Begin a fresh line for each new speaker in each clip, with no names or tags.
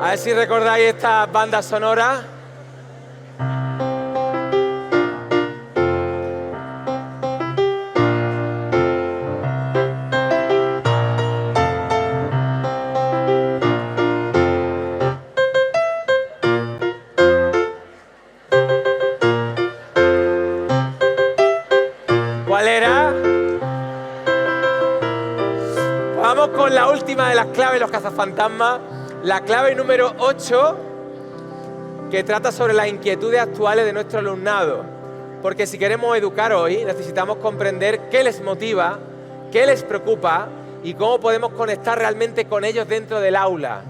A ver si recordáis esta banda sonora. ¿Cuál era? Vamos con la última de las claves de los cazafantasmas. La clave número 8, que trata sobre las inquietudes actuales de nuestro alumnado. Porque si queremos educar hoy, necesitamos comprender qué les motiva, qué les preocupa y cómo podemos conectar realmente con ellos dentro del aula.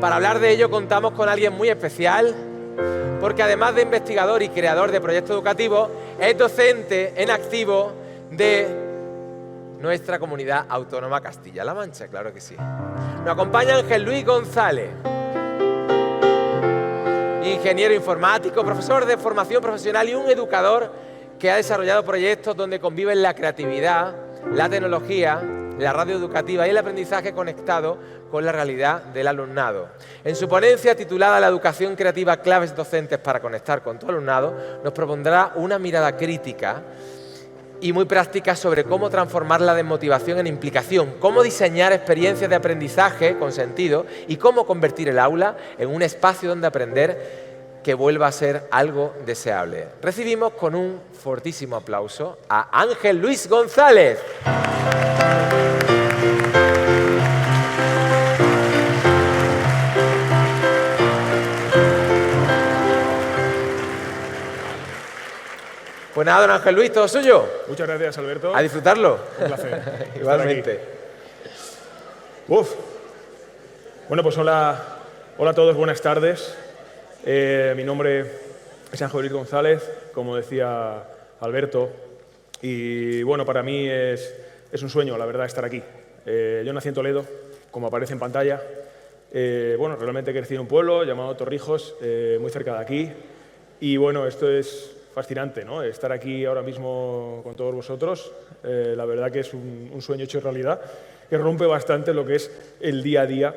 Para hablar de ello contamos con alguien muy especial, porque además de investigador y creador de proyectos educativos, es docente en activo de nuestra comunidad autónoma Castilla-La Mancha, claro que sí. Nos acompaña Ángel Luis González, ingeniero informático, profesor de formación profesional y un educador que ha desarrollado proyectos donde conviven la creatividad, la tecnología, la radio educativa y el aprendizaje conectado con la realidad del alumnado. En su ponencia titulada La educación creativa, claves docentes para conectar con tu alumnado, nos propondrá una mirada crítica y muy práctica sobre cómo transformar la desmotivación en implicación, cómo diseñar experiencias de aprendizaje con sentido y cómo convertir el aula en un espacio donde aprender que vuelva a ser algo deseable. Recibimos con un fortísimo aplauso a Ángel Luis González. Pues nada, don Ángel Luis, todo suyo.
Muchas gracias, Alberto.
A disfrutarlo.
Un placer.
Igualmente.
Bueno, pues hola a todos, buenas tardes. Mi nombre es Ángel Luis González, como decía Alberto. Y bueno, para mí es un sueño, la verdad, estar aquí. Yo nací en Toledo, como aparece en pantalla. Bueno, realmente crecí en un pueblo llamado Torrijos, muy cerca de aquí. Y bueno, esto es fascinante, ¿no? Estar aquí ahora mismo con todos vosotros, la verdad que es un sueño hecho realidad, que rompe bastante lo que es el día a día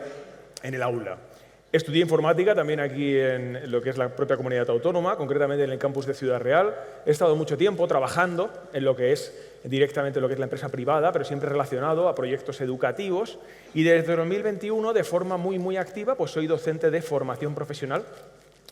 en el aula. Estudié informática también aquí en lo que es la propia comunidad autónoma, concretamente en el campus de Ciudad Real. He estado mucho tiempo trabajando en lo que es directamente lo que es la empresa privada, pero siempre relacionado a proyectos educativos. Y desde 2021, de forma muy activa, pues soy docente de formación profesional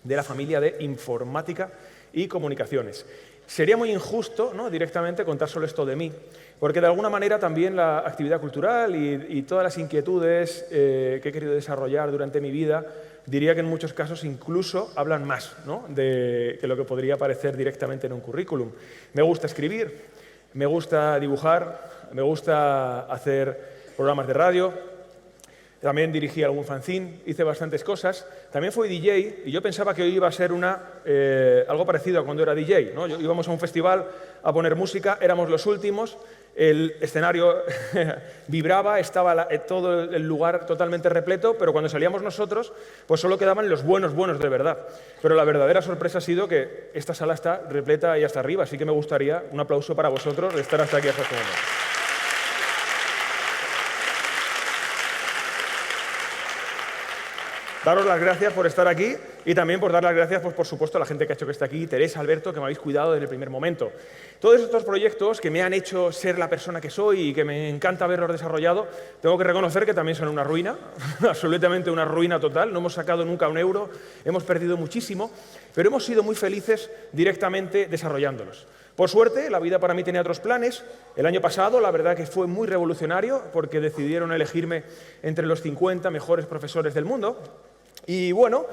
de la familia de informática y comunicaciones. Sería muy injusto, ¿no?, directamente contar solo esto de mí, porque de alguna manera también la actividad cultural y todas las inquietudes que he querido desarrollar durante mi vida, diría que en muchos casos incluso hablan más, ¿no?, que lo que podría aparecer directamente en un currículum. Me gusta escribir, me gusta dibujar, me gusta hacer programas de radio. También dirigí algún fanzine, hice bastantes cosas. También fui DJ y yo pensaba que hoy iba a ser algo parecido a cuando era DJ, ¿no? Íbamos a un festival a poner música, éramos los últimos, el escenario vibraba, estaba todo el lugar totalmente repleto, pero cuando salíamos nosotros, pues solo quedaban los buenos de verdad. Pero la verdadera sorpresa ha sido que esta sala está repleta y hasta arriba, así que me gustaría un aplauso para vosotros de estar hasta aquí hasta este momento. Daros las gracias por estar aquí y también por dar las gracias, pues, por supuesto, a la gente que ha hecho que esté aquí, Teresa, Alberto, que me habéis cuidado desde el primer momento. Todos estos proyectos que me han hecho ser la persona que soy y que me encanta haberlos desarrollado, tengo que reconocer que también son una ruina, absolutamente una ruina total. No hemos sacado nunca un euro, hemos perdido muchísimo, pero hemos sido muy felices directamente desarrollándolos. Por suerte, la vida para mí tenía otros planes. El año pasado, la verdad que fue muy revolucionario porque decidieron elegirme entre los 50 mejores profesores del mundo. Y bueno,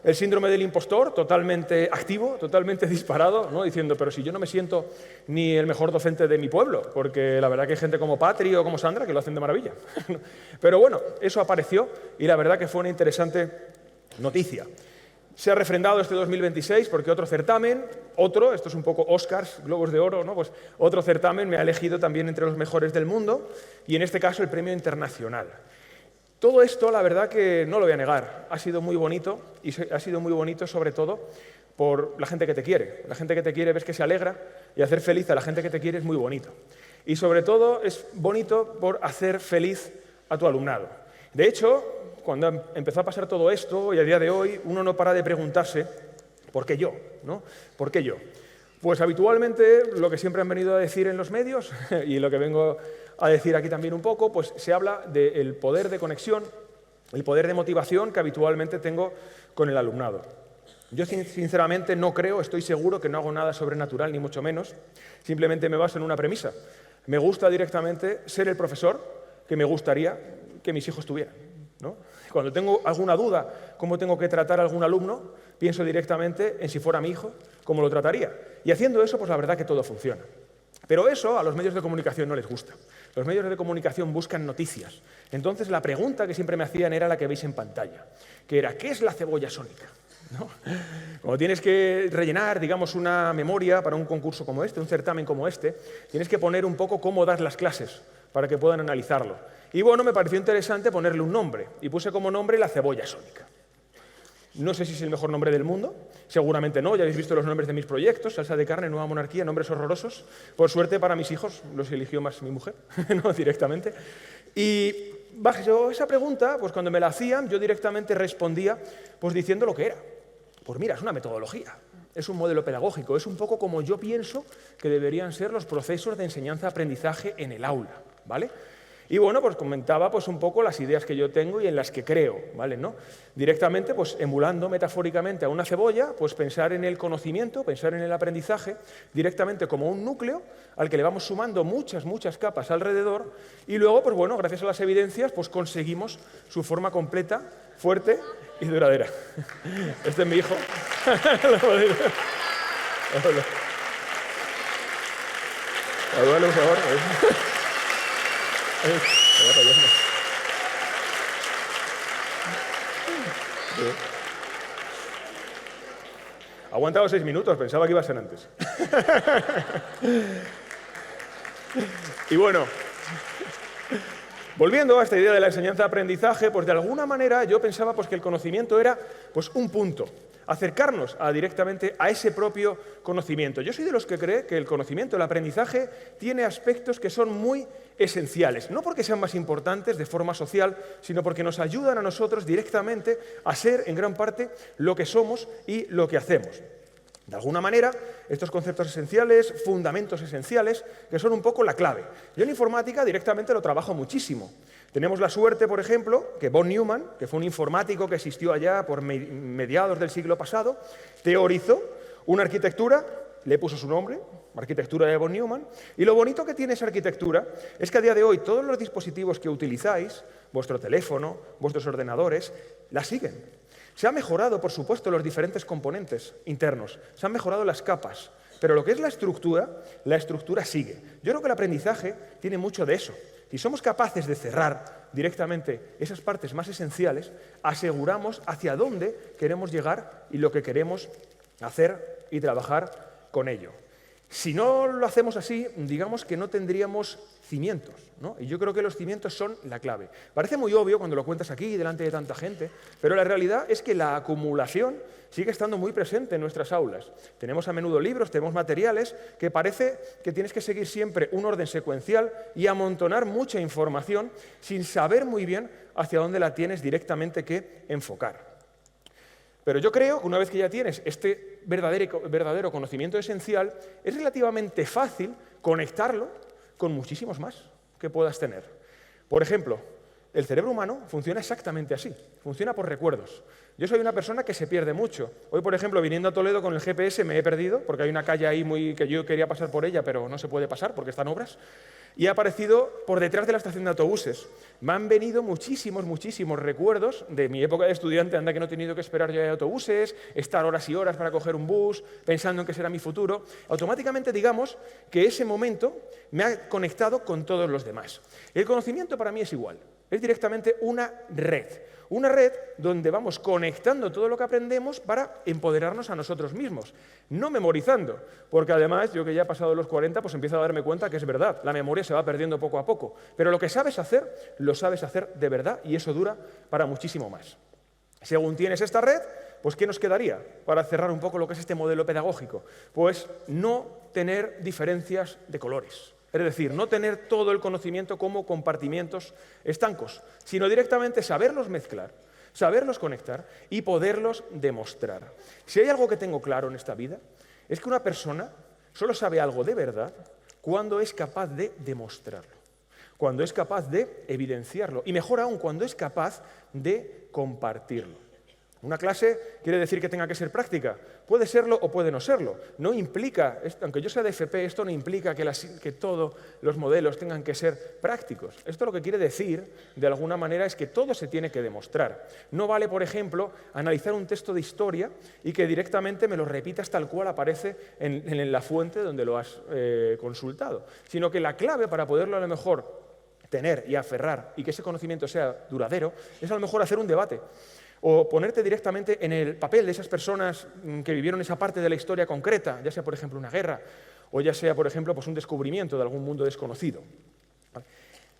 el síndrome del impostor, totalmente activo, totalmente disparado, ¿no? Diciendo, pero si yo no me siento ni el mejor docente de mi pueblo, porque la verdad que hay gente como Patri o como Sandra que lo hacen de maravilla. Pero bueno, eso apareció y la verdad que fue una interesante noticia. Se ha refrendado este 2026 porque otro certamen, esto es un poco Oscars, Globos de Oro, ¿no? Pues otro certamen me ha elegido también entre los mejores del mundo y en este caso el premio internacional. Todo esto, la verdad que no lo voy a negar, ha sido muy bonito y ha sido muy bonito sobre todo por la gente que te quiere. La gente que te quiere ves que se alegra y hacer feliz a la gente que te quiere es muy bonito. Y sobre todo es bonito por hacer feliz a tu alumnado. De hecho, cuando empezó a pasar todo esto, y a día de hoy, uno no para de preguntarse, ¿por qué yo? ¿No? ¿Por qué yo? Pues habitualmente lo que siempre han venido a decir en los medios, y lo que vengo a decir aquí también un poco, pues se habla del poder de conexión, el poder de motivación que habitualmente tengo con el alumnado. Yo sinceramente no creo, estoy seguro que no hago nada sobrenatural, ni mucho menos, simplemente me baso en una premisa. Me gusta directamente ser el profesor que me gustaría que mis hijos tuvieran, ¿no? Cuando tengo alguna duda, cómo tengo que tratar a algún alumno, pienso directamente en si fuera mi hijo, cómo lo trataría. Y haciendo eso, pues la verdad que todo funciona. Pero eso a los medios de comunicación no les gusta. Los medios de comunicación buscan noticias. Entonces la pregunta que siempre me hacían era la que veis en pantalla, que era, ¿qué es la cebolla sónica? ¿No? Cuando tienes que rellenar, digamos, una memoria para un concurso como este, un certamen como este, tienes que poner un poco cómo das las clases para que puedan analizarlo. Y bueno, me pareció interesante ponerle un nombre, y puse como nombre la cebolla sónica. No sé si es el mejor nombre del mundo, seguramente no, ya habéis visto los nombres de mis proyectos, Salsa de Carne, Nueva Monarquía, nombres horrorosos. Por suerte para mis hijos los eligió más mi mujer, no directamente. Y bajo esa pregunta, pues cuando me la hacían, yo directamente respondía pues diciendo lo que era. Pues mira, es una metodología, es un modelo pedagógico, es un poco como yo pienso que deberían ser los procesos de enseñanza-aprendizaje en el aula, ¿vale? Y bueno, pues comentaba pues un poco las ideas que yo tengo y en las que creo, ¿vale? ¿No? Directamente, pues emulando metafóricamente a una cebolla, pues pensar en el conocimiento, pensar en el aprendizaje, directamente como un núcleo al que le vamos sumando muchas, muchas capas alrededor y luego, pues bueno, gracias a las evidencias, pues conseguimos su forma completa, fuerte y duradera. Este es mi hijo. Ha aguantado 6 minutos, pensaba que iba a ser antes. Y bueno, volviendo a esta idea de la enseñanza-aprendizaje, pues de alguna manera yo pensaba pues, que el conocimiento era pues, un punto, acercarnos directamente a ese propio conocimiento. Yo soy de los que cree que el conocimiento, el aprendizaje, tiene aspectos que son muy esenciales, no porque sean más importantes de forma social, sino porque nos ayudan a nosotros directamente a ser, en gran parte, lo que somos y lo que hacemos. De alguna manera, estos conceptos esenciales, fundamentos esenciales, que son un poco la clave. Yo en informática directamente lo trabajo muchísimo. Tenemos la suerte, por ejemplo, que von Neumann, que fue un informático que existió allá por mediados del siglo pasado, teorizó una arquitectura, le puso su nombre, arquitectura de von Neumann, y lo bonito que tiene esa arquitectura es que a día de hoy todos los dispositivos que utilizáis, vuestro teléfono, vuestros ordenadores, la siguen. Se han mejorado, por supuesto, los diferentes componentes internos, se han mejorado las capas, pero lo que es la estructura sigue. Yo creo que el aprendizaje tiene mucho de eso. Si somos capaces de cerrar directamente esas partes más esenciales, aseguramos hacia dónde queremos llegar y lo que queremos hacer y trabajar con ello. Si no lo hacemos así, digamos que no tendríamos cimientos, ¿no? Y yo creo que los cimientos son la clave. Parece muy obvio cuando lo cuentas aquí, delante de tanta gente, pero la realidad es que la acumulación sigue estando muy presente en nuestras aulas. Tenemos a menudo libros, tenemos materiales que parece que tienes que seguir siempre un orden secuencial y amontonar mucha información sin saber muy bien hacia dónde la tienes directamente que enfocar. Pero yo creo que una vez que ya tienes este verdadero conocimiento esencial, es relativamente fácil conectarlo con muchísimos más que puedas tener. Por ejemplo, el cerebro humano funciona exactamente así, funciona por recuerdos. Yo soy una persona que se pierde mucho. Hoy, por ejemplo, viniendo a Toledo con el GPS me he perdido, porque hay una calle ahí que yo quería pasar por ella, pero no se puede pasar porque están obras, y he aparecido por detrás de la estación de autobuses. Me han venido muchísimos recuerdos de mi época de estudiante, anda que no he tenido que esperar yo de autobuses, estar horas y horas para coger un bus, pensando en qué será mi futuro. Automáticamente, digamos, que ese momento me ha conectado con todos los demás. El conocimiento para mí es igual, es directamente una red donde vamos conectando todo lo que aprendemos para empoderarnos a nosotros mismos, no memorizando, porque además, yo que ya he pasado los 40, pues empiezo a darme cuenta que es verdad, la memoria se va perdiendo poco a poco, pero lo que sabes hacer, lo sabes hacer de verdad y eso dura para muchísimo más. Según tienes esta red, pues ¿qué nos quedaría para cerrar un poco lo que es este modelo pedagógico? Pues no tener diferencias de colores. Es decir, no tener todo el conocimiento como compartimientos estancos, sino directamente saberlos mezclar, saberlos conectar y poderlos demostrar. Si hay algo que tengo claro en esta vida, es que una persona solo sabe algo de verdad cuando es capaz de demostrarlo, cuando es capaz de evidenciarlo y, mejor aún, cuando es capaz de compartirlo. Una clase quiere decir que tenga que ser práctica. Puede serlo o puede no serlo. No implica, aunque yo sea de FP, esto no implica que todos los modelos tengan que ser prácticos. Esto lo que quiere decir, de alguna manera, es que todo se tiene que demostrar. No vale, por ejemplo, analizar un texto de historia y que directamente me lo repitas tal cual aparece en la fuente donde lo has consultado, sino que la clave para poderlo a lo mejor tener y aferrar y que ese conocimiento sea duradero es a lo mejor hacer un debate. O ponerte directamente en el papel de esas personas que vivieron esa parte de la historia concreta, ya sea, por ejemplo, una guerra, o ya sea, por ejemplo, pues un descubrimiento de algún mundo desconocido.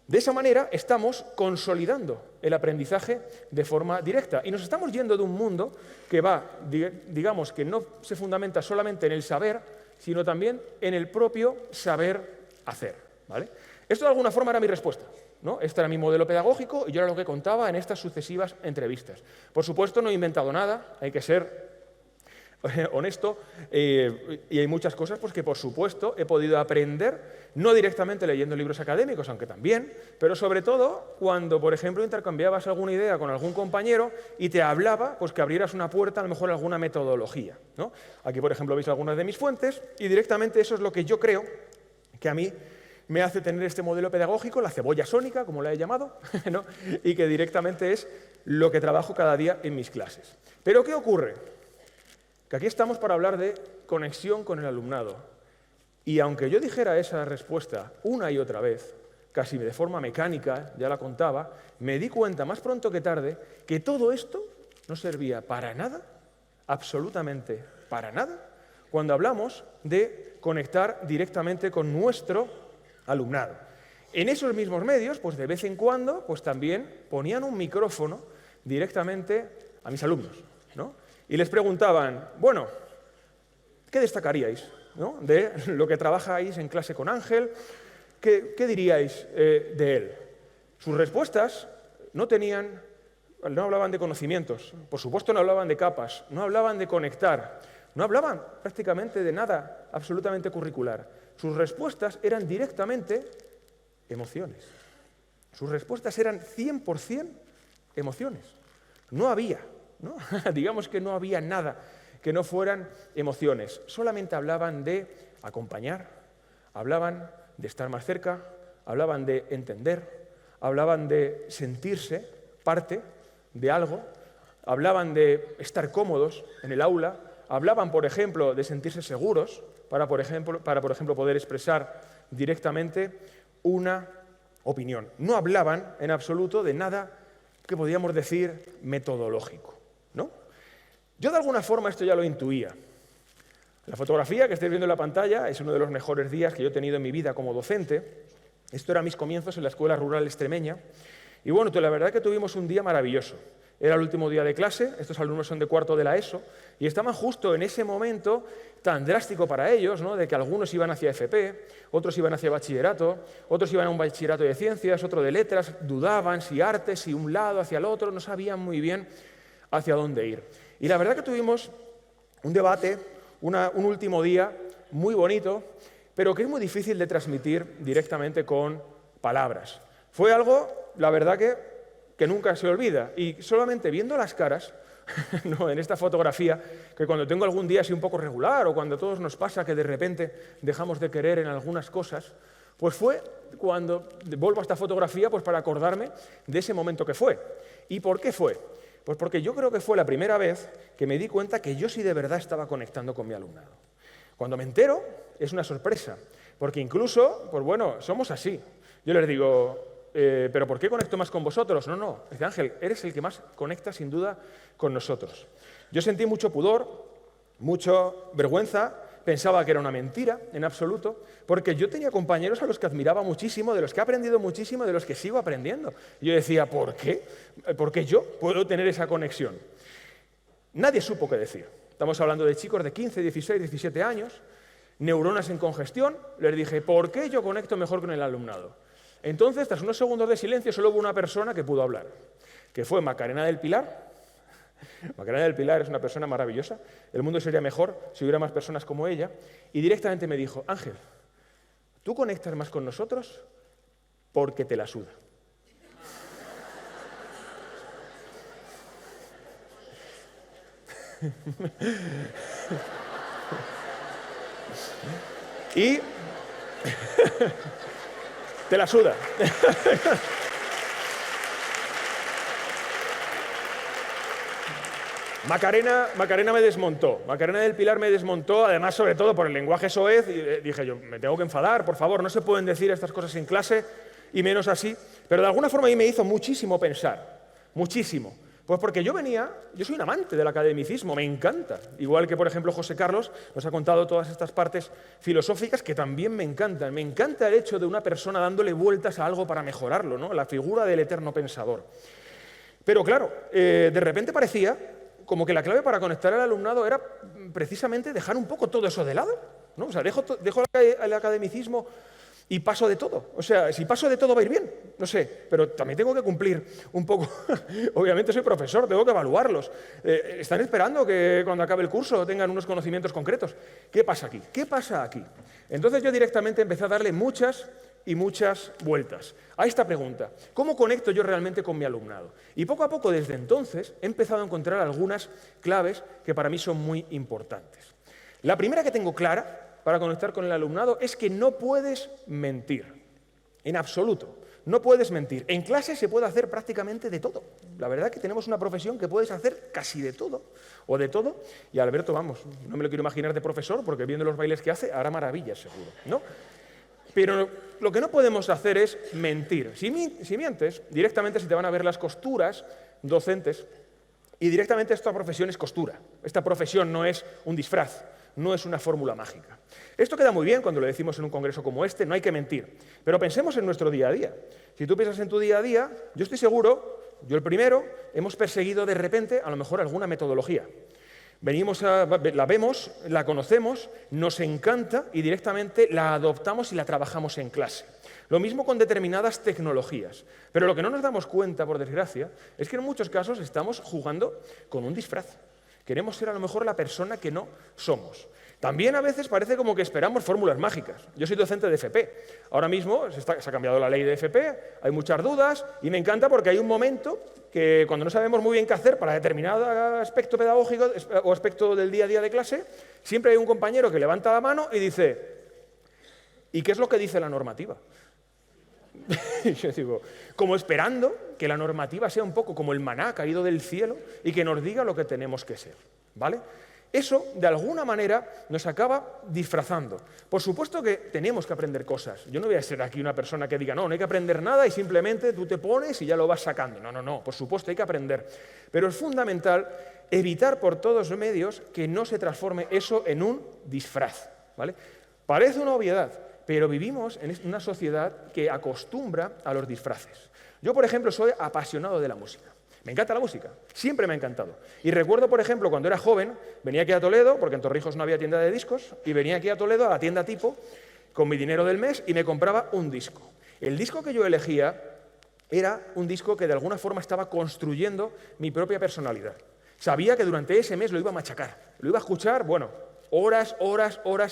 De esa manera estamos consolidando el aprendizaje de forma directa y nos estamos yendo de un mundo que va, digamos, que no se fundamenta solamente en el saber, sino también en el propio saber hacer, ¿vale? Esto de alguna forma era mi respuesta, ¿no? Este era mi modelo pedagógico y yo era lo que contaba en estas sucesivas entrevistas. Por supuesto, no he inventado nada, hay que ser honesto, y hay muchas cosas pues, que, por supuesto, he podido aprender, no directamente leyendo libros académicos, aunque también, pero sobre todo cuando, por ejemplo, intercambiabas alguna idea con algún compañero y te hablaba pues, que abrieras una puerta, a lo mejor alguna metodología, ¿no? Aquí, por ejemplo, veis algunas de mis fuentes y directamente eso es lo que yo creo que a mí me hace tener este modelo pedagógico, la cebolla sónica, como la he llamado, ¿no? Y que directamente es lo que trabajo cada día en mis clases. Pero ¿qué ocurre? Que aquí estamos para hablar de conexión con el alumnado. Y aunque yo dijera esa respuesta una y otra vez, casi de forma mecánica, ya la contaba, me di cuenta más pronto que tarde que todo esto no servía para nada, absolutamente para nada, cuando hablamos de conectar directamente con nuestro alumnado. En esos mismos medios, pues de vez en cuando, pues también ponían un micrófono directamente a mis alumnos, ¿no? Y les preguntaban, bueno, ¿qué destacaríais, ¿no? de lo que trabajáis en clase con Ángel? ¿Qué diríais de él? Sus respuestas no hablaban de conocimientos, por supuesto no hablaban de capas, no hablaban de conectar, no hablaban prácticamente de nada absolutamente curricular. Sus respuestas eran directamente emociones. Sus respuestas eran 100% emociones. No había, ¿no? Digamos que no había nada que no fueran emociones. Solamente hablaban de acompañar, hablaban de estar más cerca, hablaban de entender, hablaban de sentirse parte de algo, hablaban de estar cómodos en el aula, hablaban, por ejemplo, de sentirse seguros para, por ejemplo, poder expresar directamente una opinión. No hablaban en absoluto de nada que podíamos decir metodológico, ¿no? Yo de alguna forma esto ya lo intuía. La fotografía que estáis viendo en la pantalla es uno de los mejores días que yo he tenido en mi vida como docente. Esto eran mis comienzos en la escuela rural extremeña. Y bueno, la verdad que tuvimos un día maravilloso. Era el último día de clase, estos alumnos son de cuarto de la ESO, y estaban justo en ese momento tan drástico para ellos, ¿no? De que algunos iban hacia FP, otros iban hacia bachillerato, otros iban a un bachillerato de ciencias, otro de letras, dudaban si artes, si un lado, hacia el otro, no sabían muy bien hacia dónde ir. Y la verdad que tuvimos un debate, un último día muy bonito, pero que es muy difícil de transmitir directamente con palabras. Fue algo, la verdad que nunca se olvida. Y solamente viendo las caras, ¿no? En esta fotografía, que cuando tengo algún día así un poco regular o cuando a todos nos pasa que de repente dejamos de querer en algunas cosas, pues fue cuando vuelvo a esta fotografía pues para acordarme de ese momento que fue. ¿Y por qué fue? Pues porque yo creo que fue la primera vez que me di cuenta que yo sí de verdad estaba conectando con mi alumnado. Cuando me entero es una sorpresa, porque incluso, pues bueno, somos así. Yo les digo, ¿pero por qué conecto más con vosotros? No, dice Ángel, eres el que más conecta sin duda con nosotros. Yo sentí mucho pudor, mucha vergüenza, pensaba que era una mentira en absoluto, porque yo tenía compañeros a los que admiraba muchísimo, de los que he aprendido muchísimo, de los que sigo aprendiendo. Y yo decía, ¿por qué? ¿Por qué yo puedo tener esa conexión? Nadie supo qué decir. Estamos hablando de chicos de 15, 16, 17 años, neuronas en congestión, les dije, ¿por qué yo conecto mejor con el alumnado? Entonces, tras unos segundos de silencio, solo hubo una persona que pudo hablar, que fue Macarena del Pilar. Macarena del Pilar es una persona maravillosa. El mundo sería mejor si hubiera más personas como ella. Y directamente me dijo, Ángel, tú conectas más con nosotros porque te la suda. Y te la suda. Macarena me desmontó. Macarena del Pilar me desmontó, además, sobre todo por el lenguaje soez. Y dije yo, me tengo que enfadar, por favor, no se pueden decir estas cosas en clase, y menos así. Pero de alguna forma a mí me hizo muchísimo pensar, muchísimo. Pues porque yo soy un amante del academicismo, me encanta. Igual que, por ejemplo, José Carlos nos ha contado todas estas partes filosóficas que también me encantan. Me encanta el hecho de una persona dándole vueltas a algo para mejorarlo, ¿no? La figura del eterno pensador. Pero claro, de repente parecía como que la clave para conectar al alumnado era precisamente dejar un poco todo eso de lado, ¿no? O sea, dejo el academicismo y paso de todo. O sea, si paso de todo va a ir bien, no sé, pero también tengo que cumplir un poco. Obviamente soy profesor, tengo que evaluarlos. Están esperando que cuando acabe el curso tengan unos conocimientos concretos. ¿Qué pasa aquí? ¿Qué pasa aquí? Entonces yo directamente empecé a darle muchas y muchas vueltas a esta pregunta. ¿Cómo conecto yo realmente con mi alumnado? Y poco a poco, desde entonces, he empezado a encontrar algunas claves que para mí son muy importantes. La primera que tengo clara para conectar con el alumnado es que no puedes mentir. En absoluto. No puedes mentir. En clase se puede hacer prácticamente de todo. La verdad es que tenemos una profesión que puedes hacer casi de todo. O de todo. Y Alberto, vamos, no me lo quiero imaginar de profesor, porque viendo los bailes que hace, hará maravillas seguro, ¿no? Pero lo que no podemos hacer es mentir. Si mientes, directamente se te van a ver las costuras docentes y directamente esta profesión es costura. Esta profesión no es un disfraz, no es una fórmula mágica. Esto queda muy bien cuando lo decimos en un congreso como este, no hay que mentir. Pero pensemos en nuestro día a día. Si tú piensas en tu día a día, yo estoy seguro, yo el primero, hemos perseguido de repente a lo mejor alguna metodología. La vemos, la conocemos, nos encanta y directamente la adoptamos y la trabajamos en clase. Lo mismo con determinadas tecnologías. Pero lo que no nos damos cuenta, por desgracia, es que en muchos casos estamos jugando con un disfraz. Queremos ser a lo mejor la persona que no somos. También a veces parece como que esperamos fórmulas mágicas. Yo soy docente de FP. Ahora mismo se ha cambiado la ley de FP, hay muchas dudas y me encanta porque hay un momento que cuando no sabemos muy bien qué hacer para determinado aspecto pedagógico o aspecto del día a día de clase, siempre hay un compañero que levanta la mano y dice, ¿y qué es lo que dice la normativa? Y yo digo, como esperando que la normativa sea un poco como el maná caído del cielo y que nos diga lo que tenemos que ser, ¿vale? Eso, de alguna manera, nos acaba disfrazando. Por supuesto que tenemos que aprender cosas. Yo no voy a ser aquí una persona que diga, no hay que aprender nada y simplemente tú te pones y ya lo vas sacando. No, por supuesto hay que aprender. Pero es fundamental evitar por todos los medios que no se transforme eso en un disfraz, ¿vale? Parece una obviedad, pero vivimos en una sociedad que acostumbra a los disfraces. Yo, por ejemplo, soy apasionado de la música. Me encanta la música, siempre me ha encantado. Y recuerdo, por ejemplo, cuando era joven, venía aquí a Toledo, porque en Torrijos no había tienda de discos, y venía aquí a Toledo a la tienda tipo, con mi dinero del mes, y me compraba un disco. El disco que yo elegía era un disco que de alguna forma estaba construyendo mi propia personalidad. Sabía que durante ese mes lo iba a machacar, lo iba a escuchar, bueno, horas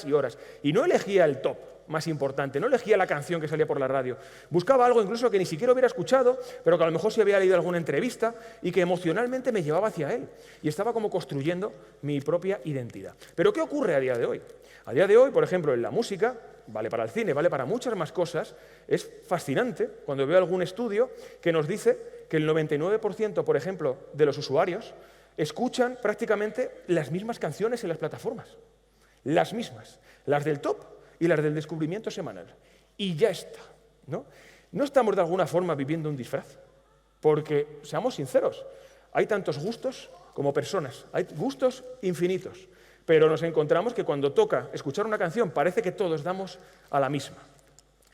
y horas. Y no elegía el top más importante, no elegía la canción que salía por la radio. Buscaba algo incluso que ni siquiera hubiera escuchado, pero que a lo mejor sí había leído alguna entrevista y que emocionalmente me llevaba hacia él. Y estaba como construyendo mi propia identidad. Pero ¿qué ocurre a día de hoy? A día de hoy, por ejemplo, en la música, vale para el cine, vale para muchas más cosas, es fascinante cuando veo algún estudio que nos dice que el 99%, por ejemplo, de los usuarios escuchan prácticamente las mismas canciones en las plataformas. Las mismas. Las del top y las del descubrimiento semanal. Y ya está, ¿no? No estamos de alguna forma viviendo un disfraz, porque, seamos sinceros, hay tantos gustos como personas, hay gustos infinitos, pero nos encontramos que cuando toca escuchar una canción parece que todos damos a la misma.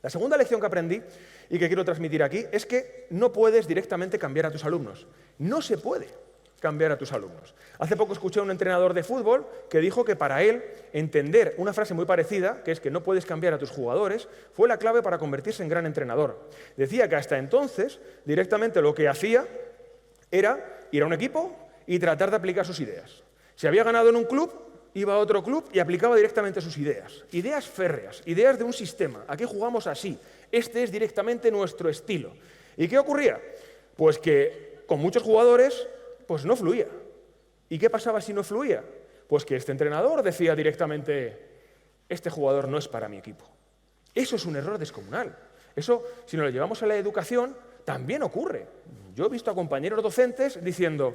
La segunda lección que aprendí y que quiero transmitir aquí es que no puedes directamente cambiar a tus alumnos. No se puede cambiar a tus alumnos. Hace poco escuché a un entrenador de fútbol que dijo que para él entender una frase muy parecida, que es que no puedes cambiar a tus jugadores, fue la clave para convertirse en gran entrenador. Decía que hasta entonces directamente lo que hacía era ir a un equipo y tratar de aplicar sus ideas. Si había ganado en un club, iba a otro club y aplicaba directamente sus ideas. Ideas férreas, ideas de un sistema. Aquí jugamos así. Este es directamente nuestro estilo. ¿Y qué ocurría? Pues que con muchos jugadores pues no fluía. ¿Y qué pasaba si no fluía? Pues que este entrenador decía directamente, este jugador no es para mi equipo. Eso es un error descomunal. Eso, si nos lo llevamos a la educación, también ocurre. Yo he visto a compañeros docentes diciendo,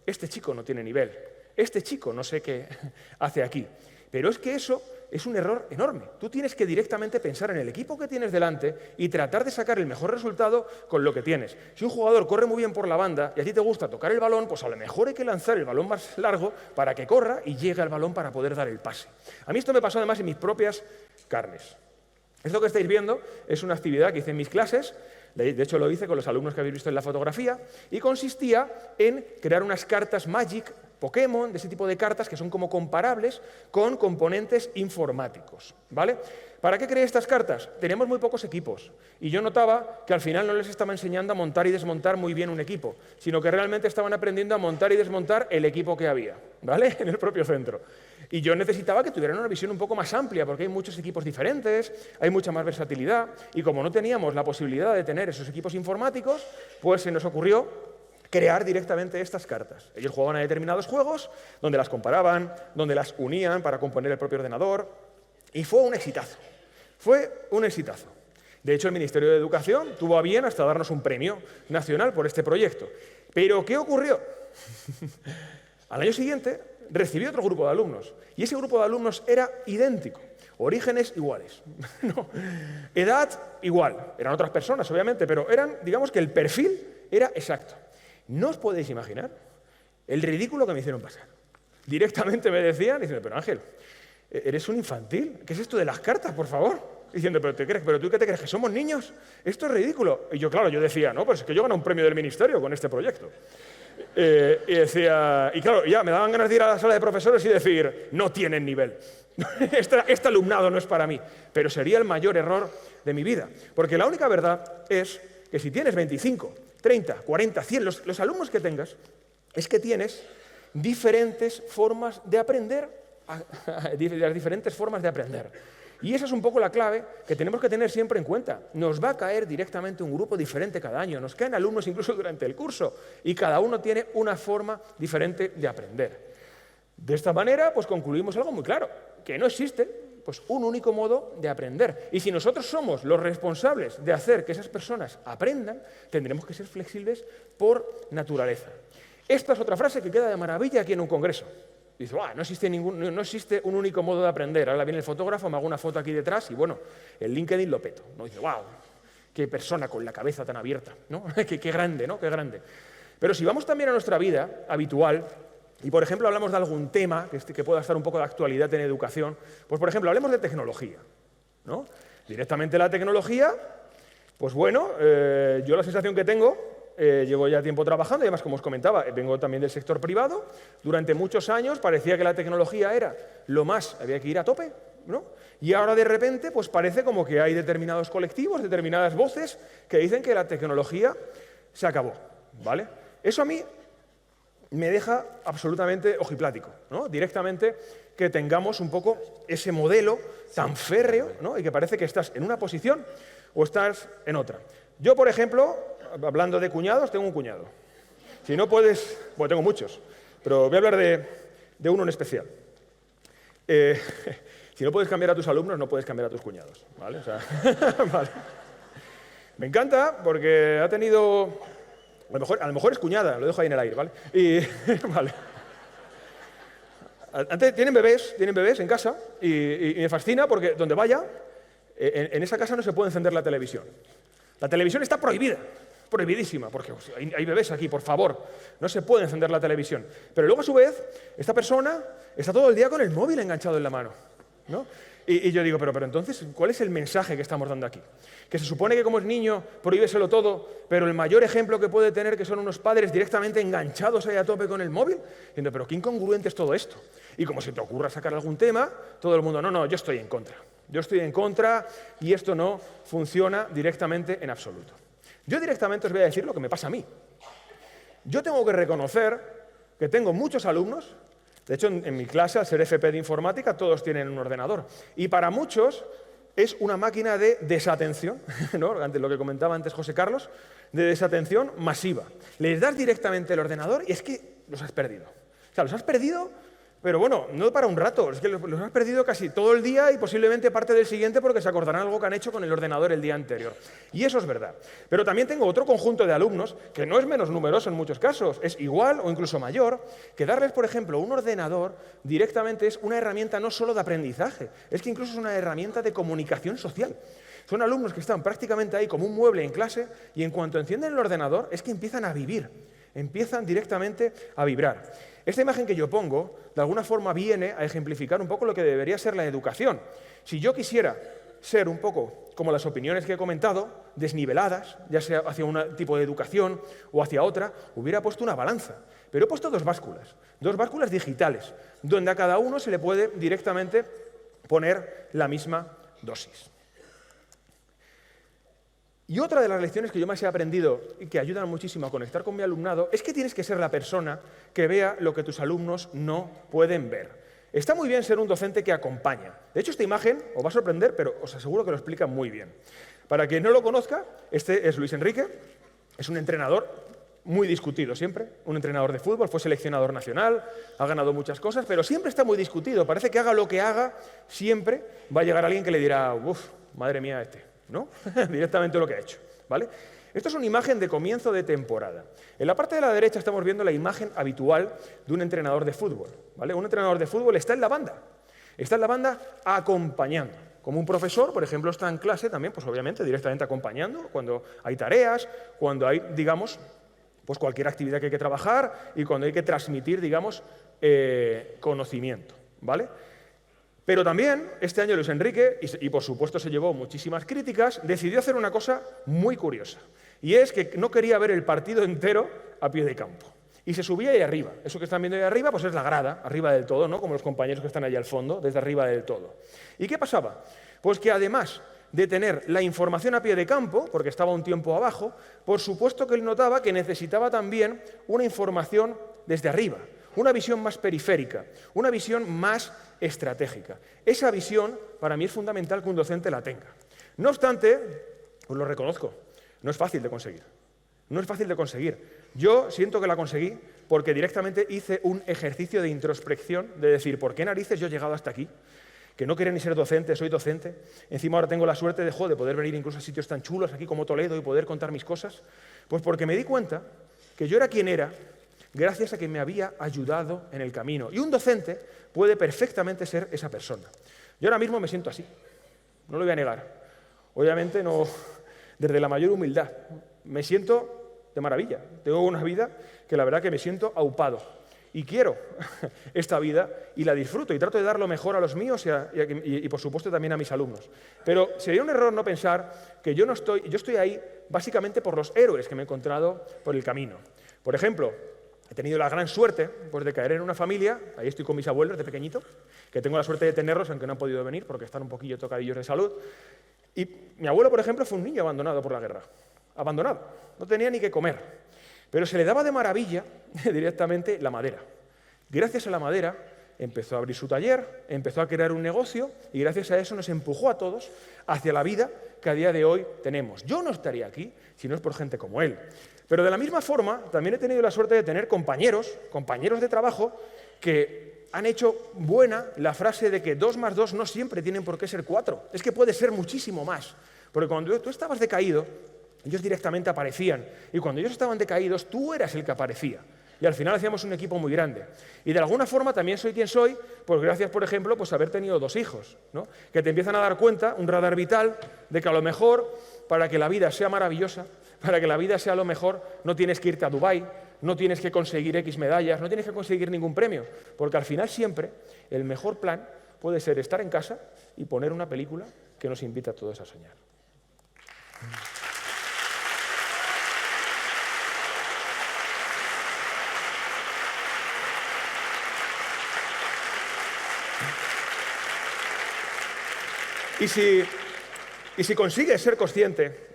este chico no tiene nivel, este chico no sé qué hace aquí. Pero es que eso es un error enorme. Tú tienes que directamente pensar en el equipo que tienes delante y tratar de sacar el mejor resultado con lo que tienes. Si un jugador corre muy bien por la banda y a ti te gusta tocar el balón, pues a lo mejor hay que lanzar el balón más largo para que corra y llegue al balón para poder dar el pase. A mí esto me pasó además en mis propias carnes. Esto que estáis viendo es una actividad que hice en mis clases, de hecho lo hice con los alumnos que habéis visto en la fotografía, y consistía en crear unas cartas Magic, Pokémon, de ese tipo de cartas que son como comparables con componentes informáticos, ¿vale? ¿Para qué creé estas cartas? Tenemos muy pocos equipos y yo notaba que al final no les estaba enseñando a montar y desmontar muy bien un equipo, sino que realmente estaban aprendiendo a montar y desmontar el equipo que había, ¿vale? En el propio centro. Y yo necesitaba que tuvieran una visión un poco más amplia, porque hay muchos equipos diferentes, hay mucha más versatilidad, y como no teníamos la posibilidad de tener esos equipos informáticos, pues se nos ocurrió crear directamente estas cartas. Ellos jugaban a determinados juegos, donde las comparaban, donde las unían para componer el propio ordenador, y fue un exitazo. Fue un exitazo. De hecho, el Ministerio de Educación tuvo a bien hasta darnos un premio nacional por este proyecto. Pero, ¿qué ocurrió? Al año siguiente recibí otro grupo de alumnos, y ese grupo de alumnos era idéntico. Orígenes iguales, no. Edad igual. Eran otras personas, obviamente, pero eran, digamos que el perfil era exacto. No os podéis imaginar el ridículo que me hicieron pasar. Directamente me decían, diciendo, pero Ángel, ¿eres un infantil? ¿Qué es esto de las cartas, por favor? Diciendo, ¿pero tú qué te crees, que somos niños? Esto es ridículo. Y yo, claro, yo decía, no, pues es que yo gané un premio del ministerio con este proyecto. Y decía, y claro, ya me daban ganas de ir a la sala de profesores y decir, no tienen nivel. Este alumnado no es para mí. Pero sería el mayor error de mi vida. Porque la única verdad es que si tienes 25, 30, 40, 100, los alumnos que tengas, es que tienes diferentes formas de aprender, las diferentes formas de aprender. Y esa es un poco la clave que tenemos que tener siempre en cuenta. Nos va a caer directamente un grupo diferente cada año, nos caen alumnos incluso durante el curso, y cada uno tiene una forma diferente de aprender. De esta manera, pues concluimos algo muy claro, que no existe pues un único modo de aprender. Y si nosotros somos los responsables de hacer que esas personas aprendan, tendremos que ser flexibles por naturaleza. Esta es otra frase que queda de maravilla aquí en un congreso. Dice, no existe un único modo de aprender. Ahora viene el fotógrafo, me hago una foto aquí detrás y bueno, el LinkedIn lo peto, ¿no? Dice, wow, qué persona con la cabeza tan abierta, ¿no? qué grande, ¿no? Qué grande. Pero si vamos también a nuestra vida habitual, y, por ejemplo, hablamos de algún tema que pueda estar un poco de actualidad en educación, pues, por ejemplo, hablemos de tecnología, ¿no? Directamente la tecnología, pues bueno, yo la sensación que tengo, llevo ya tiempo trabajando, y además, como os comentaba, vengo también del sector privado. Durante muchos años parecía que la tecnología era lo más, había que ir a tope, ¿no? Y ahora, de repente, pues parece como que hay determinados colectivos, determinadas voces que dicen que la tecnología se acabó, ¿vale? Eso a mí me deja absolutamente ojiplático, ¿no? Directamente que tengamos un poco ese modelo tan férreo, ¿no? Y que parece que estás en una posición o estás en otra. Yo, por ejemplo, hablando de cuñados, tengo un cuñado. Si no puedes, bueno, tengo muchos, pero voy a hablar de uno en especial. Si no puedes cambiar a tus alumnos, no puedes cambiar a tus cuñados, ¿vale? O sea, vale. Me encanta porque ha tenido... A lo mejor es cuñada, lo dejo ahí en el aire, ¿vale? Y, vale. Antes, tienen bebés en casa y me fascina porque donde vaya, en esa casa no se puede encender la televisión. La televisión está prohibida, prohibidísima, porque hay bebés aquí, por favor, no se puede encender la televisión. Pero luego, a su vez, esta persona está todo el día con el móvil enganchado en la mano. ¿no? Y yo digo, pero entonces, ¿cuál es el mensaje que estamos dando aquí? Que se supone que como es niño, prohíbeselo todo, pero el mayor ejemplo que puede tener que son unos padres directamente enganchados ahí a tope con el móvil, diciendo, pero qué incongruente es todo esto. Y como se te ocurra sacar algún tema, todo el mundo, no, yo estoy en contra. Yo estoy en contra y esto no funciona directamente en absoluto. Yo directamente os voy a decir lo que me pasa a mí. Yo tengo que reconocer que tengo muchos alumnos. De hecho, en mi clase, al ser FP de informática, todos tienen un ordenador. Y para muchos es una máquina de desatención, ¿no? Lo que comentaba antes José Carlos, de desatención masiva. Les das directamente el ordenador y es que los has perdido. O sea, los has perdido, pero bueno, no para un rato, es que los has perdido casi todo el día y posiblemente parte del siguiente porque se acordarán algo que han hecho con el ordenador el día anterior. Y eso es verdad. Pero también tengo otro conjunto de alumnos, que no es menos numeroso en muchos casos, es igual o incluso mayor, que darles, por ejemplo, un ordenador directamente es una herramienta no solo de aprendizaje, es que incluso es una herramienta de comunicación social. Son alumnos que están prácticamente ahí como un mueble en clase y en cuanto encienden el ordenador es que empiezan a vivir, empiezan directamente a vibrar. Esta imagen que yo pongo, de alguna forma, viene a ejemplificar un poco lo que debería ser la educación. Si yo quisiera ser un poco como las opiniones que he comentado, desniveladas, ya sea hacia un tipo de educación o hacia otra, hubiera puesto una balanza. Pero he puesto dos básculas digitales, donde a cada uno se le puede directamente poner la misma dosis. Y otra de las lecciones que yo más he aprendido y que ayudan muchísimo a conectar con mi alumnado es que tienes que ser la persona que vea lo que tus alumnos no pueden ver. Está muy bien ser un docente que acompaña. De hecho, esta imagen os va a sorprender, pero os aseguro que lo explica muy bien. Para quien no lo conozca, este es Luis Enrique, es un entrenador muy discutido siempre, un entrenador de fútbol, fue seleccionador nacional, ha ganado muchas cosas, pero siempre está muy discutido. Parece que haga lo que haga, siempre va a llegar alguien que le dirá, uff, madre mía ¿no? Directamente lo que ha hecho, ¿vale? Esto es una imagen de comienzo de temporada. En la parte de la derecha estamos viendo la imagen habitual de un entrenador de fútbol, ¿vale? Un entrenador de fútbol está en la banda acompañando. Como un profesor, por ejemplo, está en clase también, pues obviamente directamente acompañando cuando hay tareas, cuando hay, digamos, pues cualquier actividad que hay que trabajar y cuando hay que transmitir, digamos, conocimiento, ¿vale? Pero también este año Luis Enrique, y por supuesto se llevó muchísimas críticas, decidió hacer una cosa muy curiosa. Y es que no quería ver el partido entero a pie de campo. Y se subía ahí arriba. Eso que están viendo ahí arriba, pues es la grada, arriba del todo, ¿no? Como los compañeros que están allí al fondo, desde arriba del todo. ¿Y qué pasaba? Pues que además de tener la información a pie de campo, porque estaba un tiempo abajo, por supuesto que él notaba que necesitaba también una información desde arriba. Una visión más periférica, una visión más estratégica. Esa visión, para mí, es fundamental que un docente la tenga. No obstante, os lo reconozco, no es fácil de conseguir. No es fácil de conseguir. Yo siento que la conseguí porque directamente hice un ejercicio de introspección, de decir, ¿por qué narices yo he llegado hasta aquí? Que no quería ni ser docente, soy docente. Encima ahora tengo la suerte de poder venir incluso a sitios tan chulos aquí como Toledo y poder contar mis cosas. Pues porque me di cuenta que yo era quien era gracias a que me había ayudado en el camino. Y un docente puede perfectamente ser esa persona. Yo ahora mismo me siento así, no lo voy a negar. Obviamente no, desde la mayor humildad. Me siento de maravilla. Tengo una vida que la verdad que me siento aupado. Y quiero esta vida y la disfruto y trato de dar lo mejor a los míos y por supuesto también a mis alumnos. Pero sería un error no pensar que yo estoy ahí básicamente por los héroes que me he encontrado por el camino. Por ejemplo, he tenido la gran suerte pues, de caer en una familia, ahí estoy con mis abuelos de pequeñito, que tengo la suerte de tenerlos, aunque no han podido venir porque están un poquillo tocadillos de salud. Y mi abuelo, por ejemplo, fue un niño abandonado por la guerra. Abandonado. No tenía ni qué comer. Pero se le daba de maravilla directamente la madera. Gracias a la madera empezó a abrir su taller, empezó a crear un negocio y gracias a eso nos empujó a todos hacia la vida que a día de hoy tenemos. Yo no estaría aquí si no es por gente como él. Pero de la misma forma, también he tenido la suerte de tener compañeros de trabajo, que han hecho buena la frase de que 2 más 2 no siempre tienen por qué ser 4. Es que puede ser muchísimo más. Porque cuando tú estabas decaído, ellos directamente aparecían. Y cuando ellos estaban decaídos, tú eras el que aparecía. Y al final hacíamos un equipo muy grande. Y de alguna forma también soy quien soy, pues gracias, por ejemplo, pues haber tenido 2 hijos, ¿no? Que te empiezan a dar cuenta, un radar vital, de que a lo mejor, para que la vida sea maravillosa, para que la vida sea lo mejor, no tienes que irte a Dubái, no tienes que conseguir X medallas, no tienes que conseguir ningún premio, porque al final siempre el mejor plan puede ser estar en casa y poner una película que nos invita a todos a soñar. Y si consigues ser consciente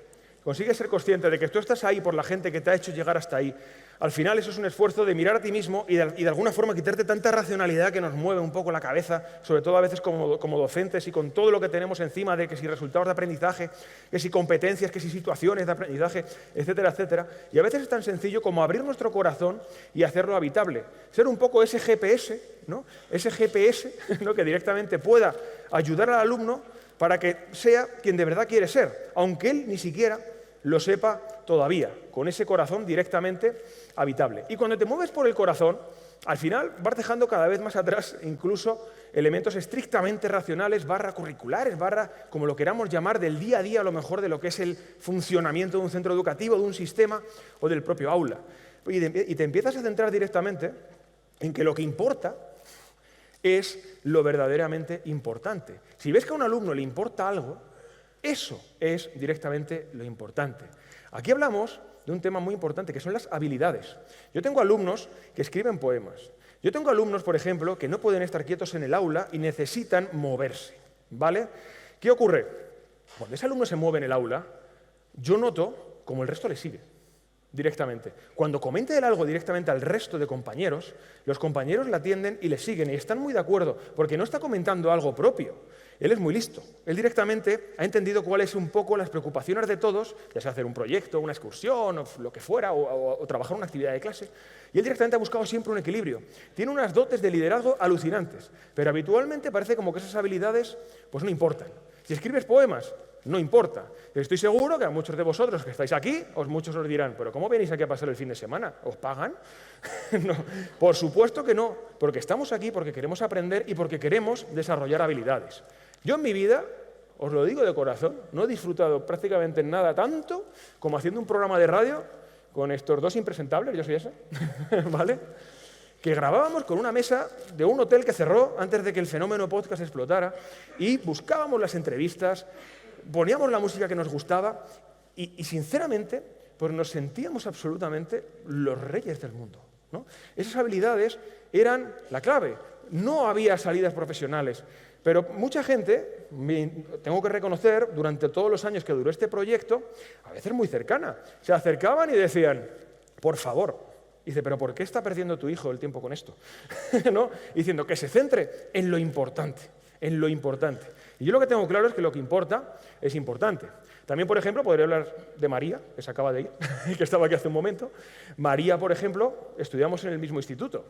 de que tú estás ahí por la gente que te ha hecho llegar hasta ahí, al final eso es un esfuerzo de mirar a ti mismo y de alguna forma quitarte tanta racionalidad que nos mueve un poco la cabeza, sobre todo a veces como docentes y con todo lo que tenemos encima de que si resultados de aprendizaje, que si competencias, que si situaciones de aprendizaje, etcétera, etcétera. Y a veces es tan sencillo como abrir nuestro corazón y hacerlo habitable. Ser un poco ese GPS, ¿no? Ese GPS, ¿no? Que directamente pueda ayudar al alumno para que sea quien de verdad quiere ser, aunque él ni siquiera lo sepa todavía, con ese corazón directamente habitable. Y cuando te mueves por el corazón, al final vas dejando cada vez más atrás incluso elementos estrictamente racionales, curriculares, como lo queramos llamar, del día a día, a lo mejor de lo que es el funcionamiento de un centro educativo, de un sistema o del propio aula. Y te empiezas a centrar directamente en que lo que importa es lo verdaderamente importante. Si ves que a un alumno le importa algo, eso es directamente lo importante. Aquí hablamos de un tema muy importante, que son las habilidades. Yo tengo alumnos que escriben poemas. Yo tengo alumnos, por ejemplo, que no pueden estar quietos en el aula y necesitan moverse, ¿vale? ¿Qué ocurre? Cuando ese alumno se mueve en el aula, yo noto como el resto le sigue directamente. Cuando comenta él algo directamente al resto de compañeros, los compañeros la atienden y le siguen y están muy de acuerdo, porque no está comentando algo propio. Él es muy listo. Él directamente ha entendido cuáles son un poco las preocupaciones de todos, ya sea hacer un proyecto, una excursión, o lo que fuera, o trabajar una actividad de clase. Y él directamente ha buscado siempre un equilibrio. Tiene unas dotes de liderazgo alucinantes, pero habitualmente parece como que esas habilidades pues no importan. Si escribes poemas, no importa. Estoy seguro que a muchos de vosotros que estáis aquí, muchos os dirán, ¿pero cómo venís aquí a pasar el fin de semana? ¿Os pagan? No, por supuesto que no, porque estamos aquí porque queremos aprender y porque queremos desarrollar habilidades. Yo en mi vida, os lo digo de corazón, no he disfrutado prácticamente nada tanto como haciendo un programa de radio con estos dos impresentables, yo soy ese, ¿vale? Que grabábamos con una mesa de un hotel que cerró antes de que el fenómeno podcast explotara y buscábamos las entrevistas, poníamos la música que nos gustaba y sinceramente pues nos sentíamos absolutamente los reyes del mundo, ¿no? Esas habilidades eran la clave. No había salidas profesionales, pero mucha gente, tengo que reconocer, durante todos los años que duró este proyecto, a veces muy cercana, se acercaban y decían, por favor. Dice, ¿pero por qué está perdiendo tu hijo el tiempo con esto? ¿No? Diciendo que se centre en lo importante, en lo importante. Y yo lo que tengo claro es que lo que importa es importante. También, por ejemplo, podría hablar de María, que se acaba de ir, que estaba aquí hace un momento. María, por ejemplo, estudiamos en el mismo instituto.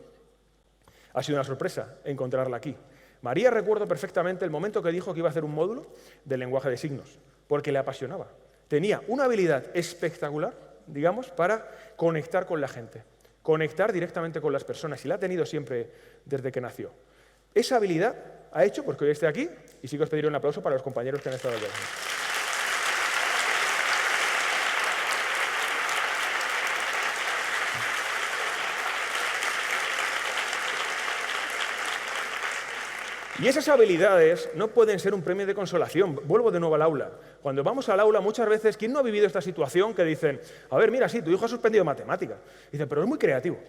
Ha sido una sorpresa encontrarla aquí. María, recuerdo perfectamente el momento que dijo que iba a hacer un módulo de lenguaje de signos, porque le apasionaba. Tenía una habilidad espectacular, digamos, para conectar con la gente, conectar directamente con las personas, y la ha tenido siempre desde que nació. Esa habilidad ha hecho pues, que hoy esté aquí, y sí que os pediré un aplauso para los compañeros que han estado aquí. Y esas habilidades no pueden ser un premio de consolación. Vuelvo de nuevo al aula. Cuando vamos al aula, muchas veces, ¿quién no ha vivido esta situación que dicen, a ver, mira, sí, tu hijo ha suspendido matemáticas? Dicen, pero es muy creativo.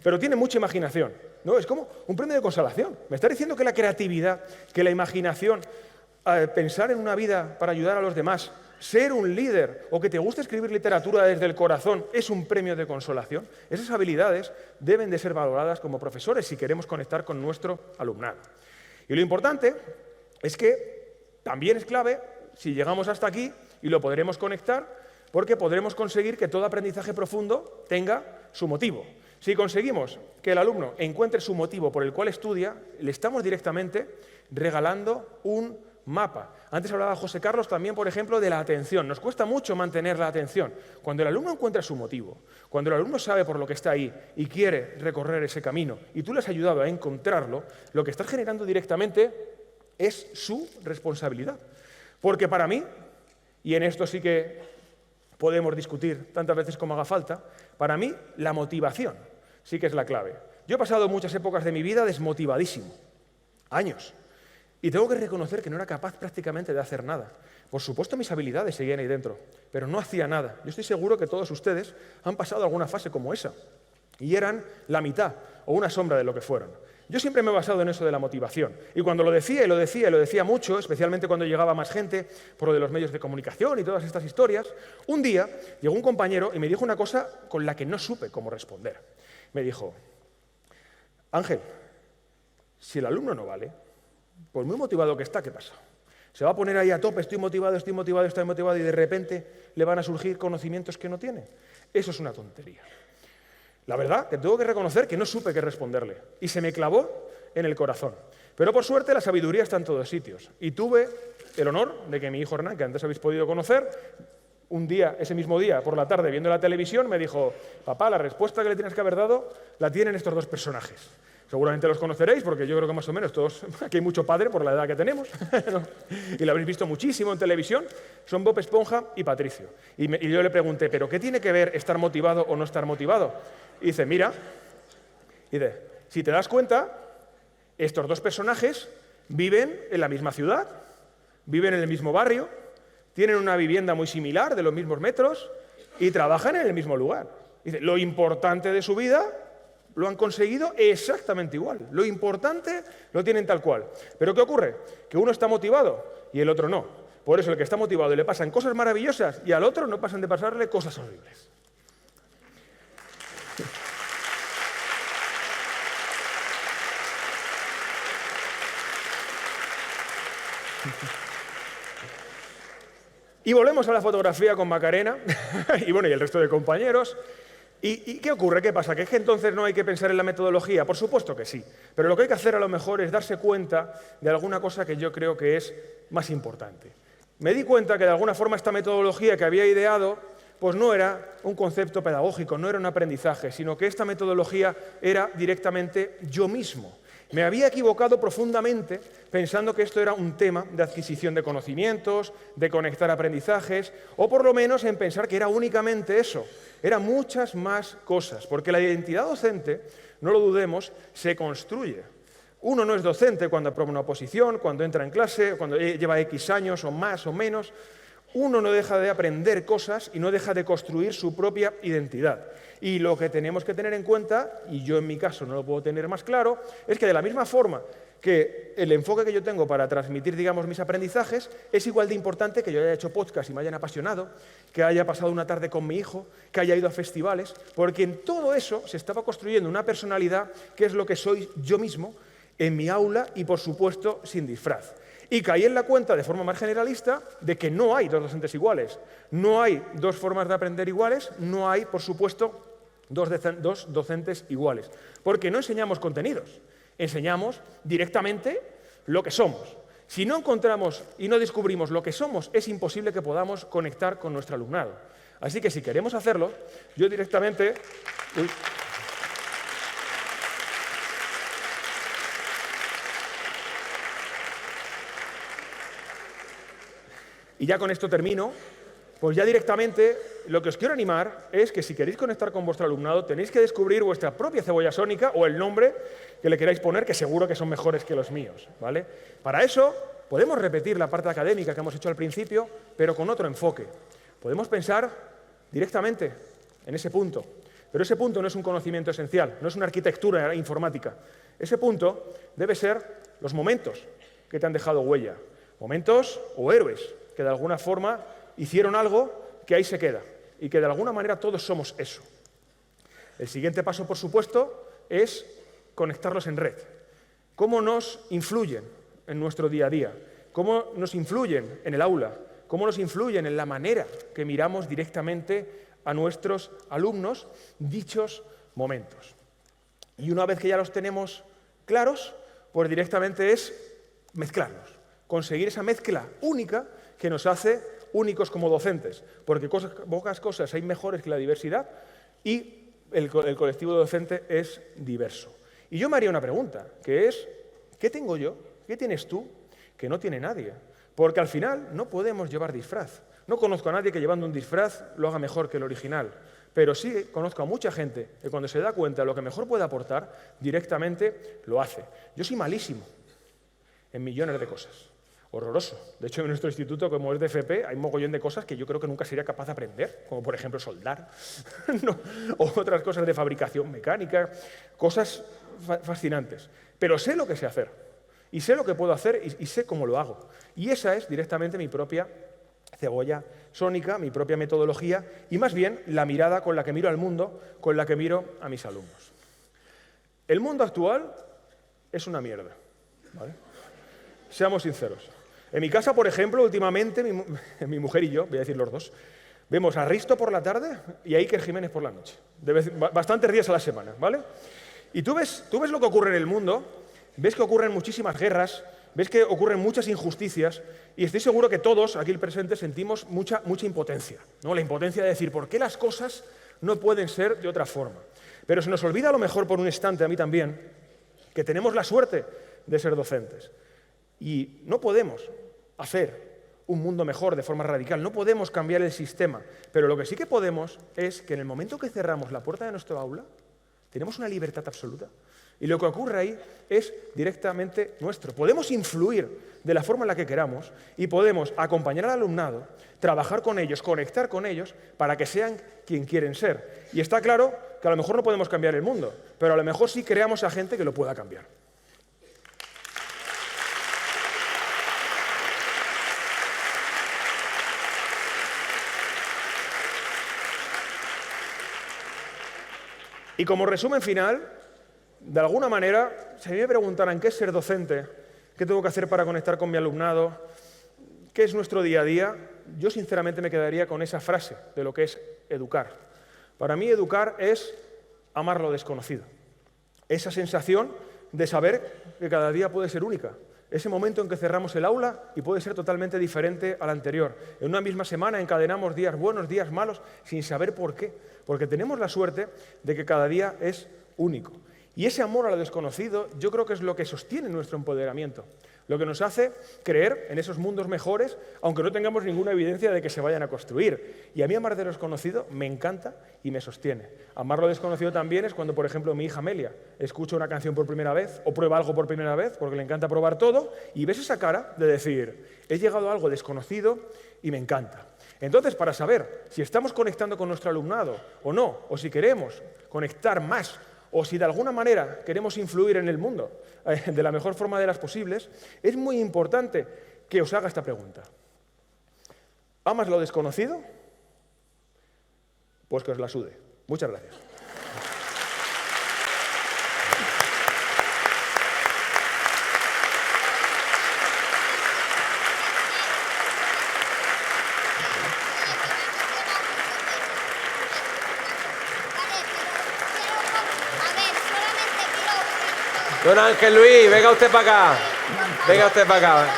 Pero tiene mucha imaginación. No, es como un premio de consolación. Me está diciendo que la creatividad, que la imaginación, pensar en una vida para ayudar a los demás, ser un líder o que te guste escribir literatura desde el corazón es un premio de consolación. Esas habilidades deben de ser valoradas como profesores si queremos conectar con nuestro alumnado. Y lo importante es que también es clave si llegamos hasta aquí y lo podremos conectar porque podremos conseguir que todo aprendizaje profundo tenga su motivo. Si conseguimos que el alumno encuentre su motivo por el cual estudia, le estamos directamente regalando un mapa. Antes hablaba José Carlos también, por ejemplo, de la atención. Nos cuesta mucho mantener la atención. Cuando el alumno encuentra su motivo, cuando el alumno sabe por lo que está ahí y quiere recorrer ese camino y tú le has ayudado a encontrarlo, lo que estás generando directamente es su responsabilidad. Porque para mí, y en esto sí que podemos discutir tantas veces como haga falta, para mí la motivación sí que es la clave. Yo he pasado muchas épocas de mi vida desmotivadísimo. Años. Y tengo que reconocer que no era capaz prácticamente de hacer nada. Por supuesto, mis habilidades seguían ahí dentro, pero no hacía nada. Yo estoy seguro que todos ustedes han pasado alguna fase como esa y eran la mitad o una sombra de lo que fueron. Yo siempre me he basado en eso de la motivación. Y cuando lo decía, y lo decía mucho, especialmente cuando llegaba más gente por lo de los medios de comunicación y todas estas historias, un día llegó un compañero y me dijo una cosa con la que no supe cómo responder. Me dijo, Ángel, si el alumno no vale, pues muy motivado que está, ¿qué pasa? Se va a poner ahí a tope, estoy motivado, y de repente le van a surgir conocimientos que no tiene. Eso es una tontería. La verdad que tengo que reconocer que no supe qué responderle y se me clavó en el corazón. Pero por suerte la sabiduría está en todos sitios. Y tuve el honor de que mi hijo Hernán, que antes habéis podido conocer, un día, ese mismo día, por la tarde, viendo la televisión, me dijo, papá, la respuesta que le tienes que haber dado la tienen estos dos personajes. Seguramente los conoceréis porque yo creo que más o menos todos, aquí hay mucho padre por la edad que tenemos, y lo habréis visto muchísimo en televisión, son Bob Esponja y Patricio. Y yo le pregunté, ¿pero qué tiene que ver estar motivado o no estar motivado? Y dice, mira, si te das cuenta, estos dos personajes viven en la misma ciudad, viven en el mismo barrio, tienen una vivienda muy similar, de los mismos metros, y trabajan en el mismo lugar. Dice, lo importante de su vida lo han conseguido exactamente igual. Lo importante lo tienen tal cual. ¿Pero qué ocurre? Que uno está motivado y el otro no. Por eso el que está motivado le pasan cosas maravillosas y al otro no pasan de pasarle cosas horribles. Y volvemos a la fotografía con Macarena y el resto de compañeros. ¿Y qué ocurre? ¿Qué pasa? ¿Que es que entonces no hay que pensar en la metodología? Por supuesto que sí. Pero lo que hay que hacer a lo mejor es darse cuenta de alguna cosa que yo creo que es más importante. Me di cuenta que de alguna forma esta metodología que había ideado pues no era un concepto pedagógico, no era un aprendizaje, sino que esta metodología era directamente yo mismo. Me había equivocado profundamente pensando que esto era un tema de adquisición de conocimientos, de conectar aprendizajes, o por lo menos en pensar que era únicamente eso. Eran muchas más cosas, porque la identidad docente, no lo dudemos, se construye. Uno no es docente cuando aprueba una oposición, cuando entra en clase, cuando lleva X años o más o menos. Uno no deja de aprender cosas y no deja de construir su propia identidad. Y lo que tenemos que tener en cuenta, y yo en mi caso no lo puedo tener más claro, es que de la misma forma que el enfoque que yo tengo para transmitir, digamos, mis aprendizajes, es igual de importante que yo haya hecho podcast y me hayan apasionado, que haya pasado una tarde con mi hijo, que haya ido a festivales, porque en todo eso se estaba construyendo una personalidad que es lo que soy yo mismo en mi aula y, por supuesto, sin disfraz. Y caí en la cuenta, de forma más generalista, de que no hay dos docentes iguales, no hay dos formas de aprender iguales, no hay, por supuesto, dos docentes iguales. Porque no enseñamos contenidos, enseñamos directamente lo que somos. Si no encontramos y no descubrimos lo que somos, es imposible que podamos conectar con nuestro alumnado. Así que si queremos hacerlo, yo directamente... Y ya con esto termino, pues ya directamente lo que os quiero animar es que si queréis conectar con vuestro alumnado tenéis que descubrir vuestra propia cebolla sónica o el nombre que le queráis poner, que seguro que son mejores que los míos, ¿vale? Para eso podemos repetir la parte académica que hemos hecho al principio, pero con otro enfoque. Podemos pensar directamente en ese punto, pero ese punto no es un conocimiento esencial, no es una arquitectura informática. Ese punto debe ser los momentos que te han dejado huella, momentos o héroes que de alguna forma hicieron algo que ahí se queda y que de alguna manera todos somos eso. El siguiente paso, por supuesto, es conectarlos en red. ¿Cómo nos influyen en nuestro día a día? ¿Cómo nos influyen en el aula? ¿Cómo nos influyen en la manera que miramos directamente a nuestros alumnos dichos momentos? Y una vez que ya los tenemos claros, pues directamente es mezclarlos, conseguir esa mezcla única que nos hace únicos como docentes, porque pocas cosas hay mejores que la diversidad y el colectivo docente es diverso. Y yo me haría una pregunta, que es, ¿qué tengo yo? ¿Qué tienes tú? Que no tiene nadie. Porque al final no podemos llevar disfraz. No conozco a nadie que llevando un disfraz lo haga mejor que el original, pero sí conozco a mucha gente que cuando se da cuenta de lo que mejor puede aportar, directamente lo hace. Yo soy malísimo en millones de cosas. Horroroso. De hecho, en nuestro instituto, como es de FP, hay un mogollón de cosas que yo creo que nunca sería capaz de aprender, como por ejemplo soldar, ¿no? O otras cosas de fabricación mecánica, cosas fascinantes. Pero sé lo que sé hacer, y sé lo que puedo hacer, y sé cómo lo hago. Y esa es directamente mi propia cebolla sónica, mi propia metodología, y más bien la mirada con la que miro al mundo, con la que miro a mis alumnos. El mundo actual es una mierda, ¿vale? Seamos sinceros. En mi casa, por ejemplo, últimamente, mi mujer y yo, voy a decir los dos, vemos a Risto por la tarde y a Iker Jiménez por la noche. Bastantes días a la semana, ¿vale? Y tú ves lo que ocurre en el mundo, ves que ocurren muchísimas guerras, ves que ocurren muchas injusticias, y estoy seguro que todos aquí presentes sentimos mucha impotencia, ¿no? La impotencia de decir, ¿por qué las cosas no pueden ser de otra forma? Pero se nos olvida a lo mejor por un instante, a mí también, que tenemos la suerte de ser docentes. Y no podemos hacer un mundo mejor de forma radical, no podemos cambiar el sistema, pero lo que sí que podemos es que en el momento que cerramos la puerta de nuestro aula, tenemos una libertad absoluta. Y lo que ocurre ahí es directamente nuestro. Podemos influir de la forma en la que queramos y podemos acompañar al alumnado, trabajar con ellos, conectar con ellos para que sean quien quieren ser. Y está claro que a lo mejor no podemos cambiar el mundo, pero a lo mejor sí creamos a gente que lo pueda cambiar. Y como resumen final, de alguna manera, si a mí me preguntaran qué es ser docente, qué tengo que hacer para conectar con mi alumnado, qué es nuestro día a día, yo sinceramente me quedaría con esa frase de lo que es educar. Para mí educar es amar lo desconocido. Esa sensación de saber que cada día puede ser única. Ese momento en que cerramos el aula y puede ser totalmente diferente al anterior. En una misma semana encadenamos días buenos, días malos, sin saber por qué. Porque tenemos la suerte de que cada día es único. Y ese amor a lo desconocido yo creo que es lo que sostiene nuestro empoderamiento. Lo que nos hace creer en esos mundos mejores, aunque no tengamos ninguna evidencia de que se vayan a construir. Y a mí amar de lo desconocido me encanta y me sostiene. Amar lo desconocido también es cuando, por ejemplo, mi hija Amelia escucha una canción por primera vez o prueba algo por primera vez, porque le encanta probar todo, y ves esa cara de decir, he llegado a algo desconocido y me encanta. Entonces, para saber si estamos conectando con nuestro alumnado o no, o si queremos conectar más, o si de alguna manera queremos influir en el mundo de la mejor forma de las posibles, es muy importante que os haga esta pregunta. ¿Amas lo desconocido? Pues que os la sude. Muchas gracias.
Don Ángel Luis, venga usted para acá. Venga usted para acá.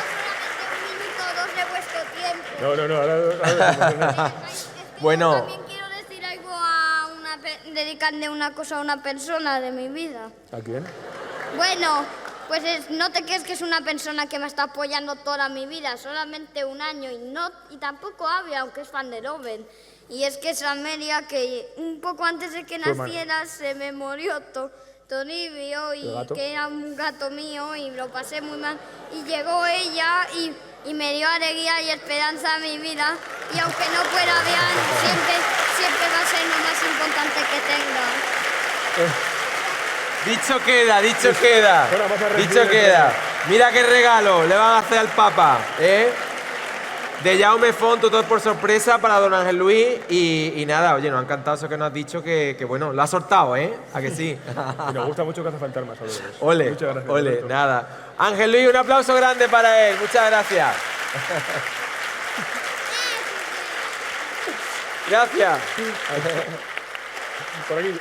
No.
Bueno.
También quiero decir algo dedicarle una cosa a una persona de mi vida.
¿A quién?
Bueno, pues no te crees que es una persona que me está apoyando toda mi vida, solamente un año y tampoco habla, aunque es fan de Loven. Y es que es Amelia, que un poco antes de que naciera se me murió Toribio, y que era un gato mío, y lo pasé muy mal. Y llegó ella y me dio alegría y esperanza a mi vida. Y aunque no fuera bien, siempre va a ser lo más importante que tenga.
Dicho queda, dicho queda. Dicho queda. Mira qué regalo le van a hacer al Papa, ¿eh? De Jaume Font, tutor por sorpresa para don Ángel Luis. Y nada, oye, nos ha encantado eso que nos has dicho, que bueno, lo has soltado, ¿eh? ¿A que sí?
Y nos gusta mucho Cazafantasmas.
Ole,
muchas gracias,
ole,
Roberto.
nada. Ángel Luis, un aplauso grande para él. Muchas gracias. Gracias.
Por aquí.